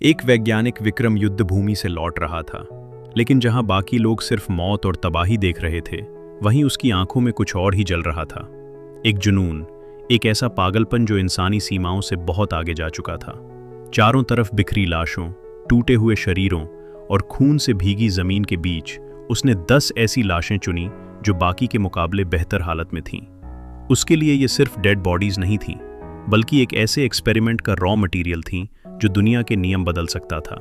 एक वैज्ञानिक विक्रम युद्ध भूमि से लौट रहा था, लेकिन जहां बाकी लोग सिर्फ मौत और तबाही देख रहे थे, वहीं उसकी आंखों में कुछ और ही जल रहा था। एक जुनून, एक ऐसा पागलपन जो इंसानी सीमाओं से बहुत आगे जा चुका था। चारों तरफ बिखरी लाशों, टूटे हुए शरीरों और खून से भीगी जमीन के बीच उसने 10 ऐसी लाशें चुनी जो बाकी के मुकाबले बेहतर हालत में थीं। उसके लिए ये सिर्फ डेड बॉडीज नहीं थीं, बल्कि एक ऐसे एक्सपेरिमेंट का रॉ मटेरियल थी जो दुनिया के नियम बदल सकता था।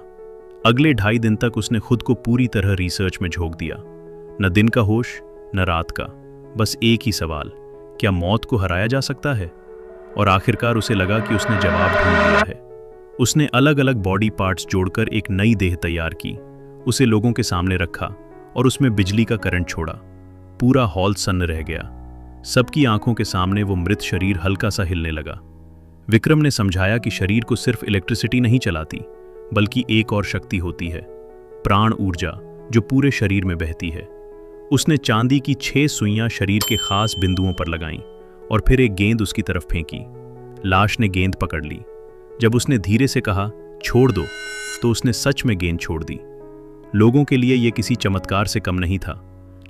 अगले 2.5 दिन तक उसने खुद को पूरी तरह रिसर्च में झोंक दिया। न दिन का होश, न रात का, बस एक ही सवाल, क्या मौत को हराया जा सकता है? और आखिरकार उसे लगा कि उसने जवाब ढूंढ लिया है। उसने अलग अलग बॉडी पार्ट्स जोड़कर एक नई देह तैयार की, उसे लोगों के सामने रखा और उसमें बिजली का करंट छोड़ा। पूरा हॉल सन्न रह गया। सबकी आंखों के सामने वो मृत शरीर हल्का सा हिलने लगा। विक्रम ने समझाया कि शरीर को सिर्फ इलेक्ट्रिसिटी नहीं चलाती, बल्कि एक और शक्ति होती है, प्राण ऊर्जा, जो पूरे शरीर में बहती है। उसने चांदी की 6 सुइयां शरीर के खास बिंदुओं पर लगाईं और फिर एक गेंद उसकी तरफ फेंकी। लाश ने गेंद पकड़ ली। जब उसने धीरे से कहा, छोड़ दो, तो उसने सच में गेंद छोड़ दी। लोगों के लिए यह किसी चमत्कार से कम नहीं था,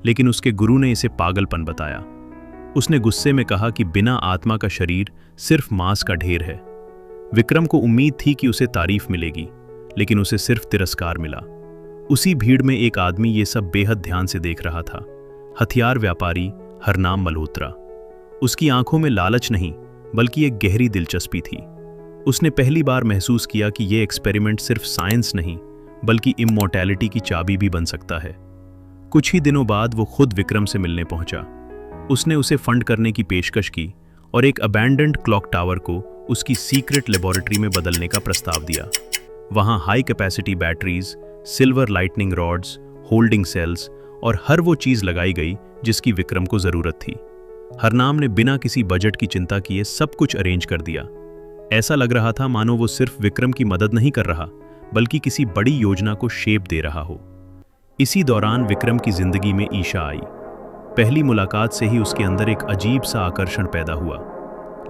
लेकिन उसके गुरु ने इसे पागलपन बताया। उसने गुस्से में कहा कि बिना आत्मा का शरीर सिर्फ मांस का ढेर है। विक्रम को उम्मीद थी कि उसे तारीफ मिलेगी, लेकिन उसे सिर्फ तिरस्कार मिला। उसी भीड़ में एक आदमी ये सब बेहद ध्यान से देख रहा था, हथियार व्यापारी हरनाम मल्होत्रा। उसकी आंखों में लालच नहीं, बल्कि एक गहरी दिलचस्पी थी। उसने पहली बार महसूस किया कि यह एक्सपेरिमेंट सिर्फ साइंस नहीं, बल्कि इमॉर्टैलिटी की चाबी भी बन सकता है। कुछ ही दिनों बाद वो खुद विक्रम से मिलने पहुंचा। उसने उसे फंड करने की पेशकश की और एक अबैंडन्ड क्लॉक टावर को उसकी सीक्रेट लेबोरेटरी में बदलने का प्रस्ताव दिया। वहां high capacity batteries, silver lightning rods, holding cells और हर वो चीज लगाई गई जिसकी विक्रम को जरूरत थी। हरनाम ने बिना किसी बजट की चिंता किए सब कुछ अरेंज कर दिया। ऐसा लग रहा था मानो वो सिर्फ विक्रम की मदद नहीं कर रहा, बल्कि किसी बड़ी योजना को शेप दे रहा हो। इसी दौरान विक्रम की जिंदगी में ईशा आई। पहली मुलाकात से ही उसके अंदर एक अजीब सा आकर्षण पैदा हुआ।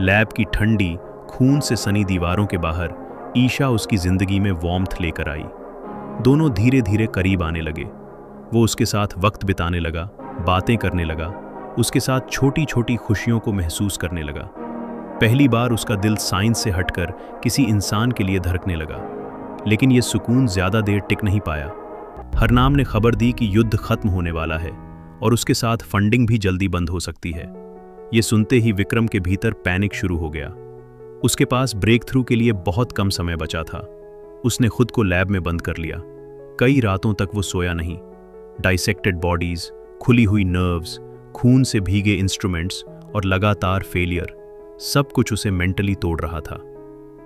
लैब की ठंडी, खून से सनी दीवारों के बाहर ईशा उसकी जिंदगी में वार्मथ लेकर आई। दोनों धीरे धीरे करीब आने लगे। वो उसके साथ वक्त बिताने लगा, बातें करने लगा, उसके साथ छोटी छोटी खुशियों को महसूस करने लगा। पहली बार उसका दिल साइंस से हटकर किसी इंसान के लिए धड़कने लगा। लेकिन यह सुकून ज्यादा देर टिक नहीं पाया। हरनाम ने खबर दी कि युद्ध खत्म होने वाला है और उसके साथ फंडिंग भी जल्दी बंद हो सकती है। ये सुनते ही विक्रम के भीतर पैनिक शुरू हो गया। उसके पास ब्रेक थ्रू के लिए बहुत कम समय बचा था। उसने खुद को लैब में बंद कर लिया। कई रातों तक वो सोया नहीं। डाइसेक्टेड बॉडीज, खुली हुई नर्व्स, खून से भीगे इंस्ट्रूमेंट्स और लगातार फेलियर, सब कुछ उसे मेंटली तोड़ रहा था।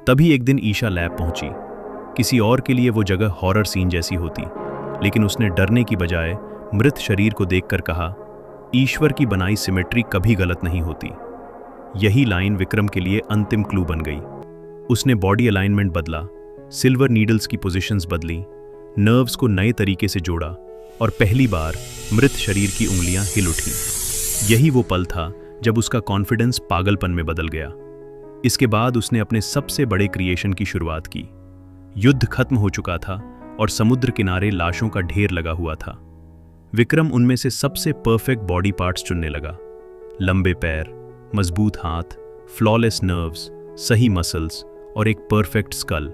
तभी एक दिन ईशा लैब पहुंची। किसी और के लिए वो जगह हॉरर सीन जैसी होती, लेकिन उसने डरने की बजाय मृत शरीर को देखकर कहा, ईश्वर की बनाई सिमेट्री कभी गलत नहीं होती। यही लाइन विक्रम के लिए अंतिम क्लू बन गई। उसने बॉडी अलाइनमेंट बदला, सिल्वर नीडल्स की पोजीशंस बदली, नर्व्स को नए तरीके से जोड़ा और पहली बार मृत शरीर की उंगलियां हिल उठीं। यही वो पल था जब उसका कॉन्फिडेंस पागलपन में बदल गया। इसके बाद उसने अपने सबसे बड़े क्रिएशन की शुरुआत की। युद्ध खत्म हो चुका था और समुद्र किनारे लाशों का ढेर लगा हुआ था। विक्रम उनमें से सबसे परफेक्ट बॉडी पार्ट्स चुनने लगा। लंबे पैर, मजबूत हाथ, फ्लॉलेस नर्व्स, सही मसल्स और एक परफेक्ट स्कल।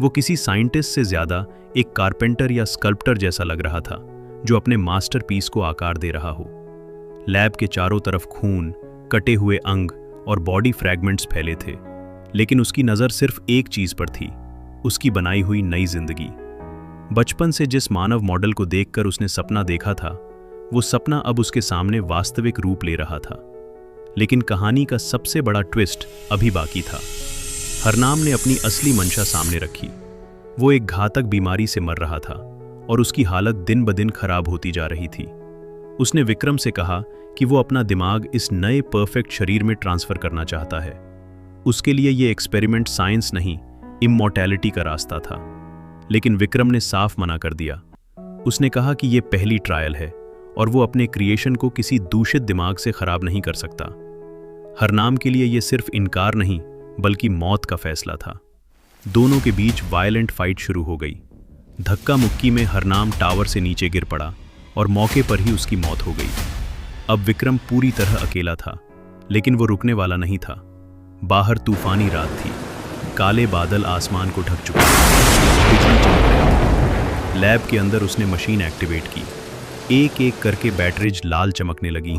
वो किसी साइंटिस्ट से ज्यादा एक कारपेंटर या स्कल्प्टर जैसा लग रहा था, जो अपने मास्टरपीस को आकार दे रहा हो। लैब के चारों तरफ खून, कटे हुए अंग और बॉडी फ्रैगमेंट्स फैले थे, लेकिन उसकी नज़र सिर्फ एक चीज पर थी, उसकी बनाई हुई नई जिंदगी। बचपन से जिस मानव मॉडल को देखकर उसने सपना देखा था, वो सपना अब उसके सामने वास्तविक रूप ले रहा था। लेकिन कहानी का सबसे बड़ा ट्विस्ट अभी बाकी था। हरनाम ने अपनी असली मंशा सामने रखी। वो एक घातक बीमारी से मर रहा था और उसकी हालत दिन ब दिन खराब होती जा रही थी। उसने विक्रम से कहा कि वो अपना दिमाग इस नए परफेक्ट शरीर में ट्रांसफर करना चाहता है। उसके लिए ये एक्सपेरिमेंट साइंस नहीं, इमॉर्टैलिटी का रास्ता था। लेकिन विक्रम ने साफ मना कर दिया। उसने कहा कि यह पहली ट्रायल है और वो अपने क्रिएशन को किसी दूषित दिमाग से खराब नहीं कर सकता। हरनाम के लिए यह सिर्फ इनकार नहीं, बल्कि मौत का फैसला था। दोनों के बीच वायलेंट फाइट शुरू हो गई। धक्का मुक्की में हरनाम टावर से नीचे गिर पड़ा और मौके पर ही उसकी मौत हो गई। अब विक्रम पूरी तरह अकेला था, लेकिन वो रुकने वाला नहीं था। बाहर तूफानी रात थी, काले बादल आसमान को ढक चुके थे, बिजली चमक रही थी। लैब के अंदर उसने मशीन एक्टिवेट की। एक एक करके बैटरीज लाल चमकने लगी।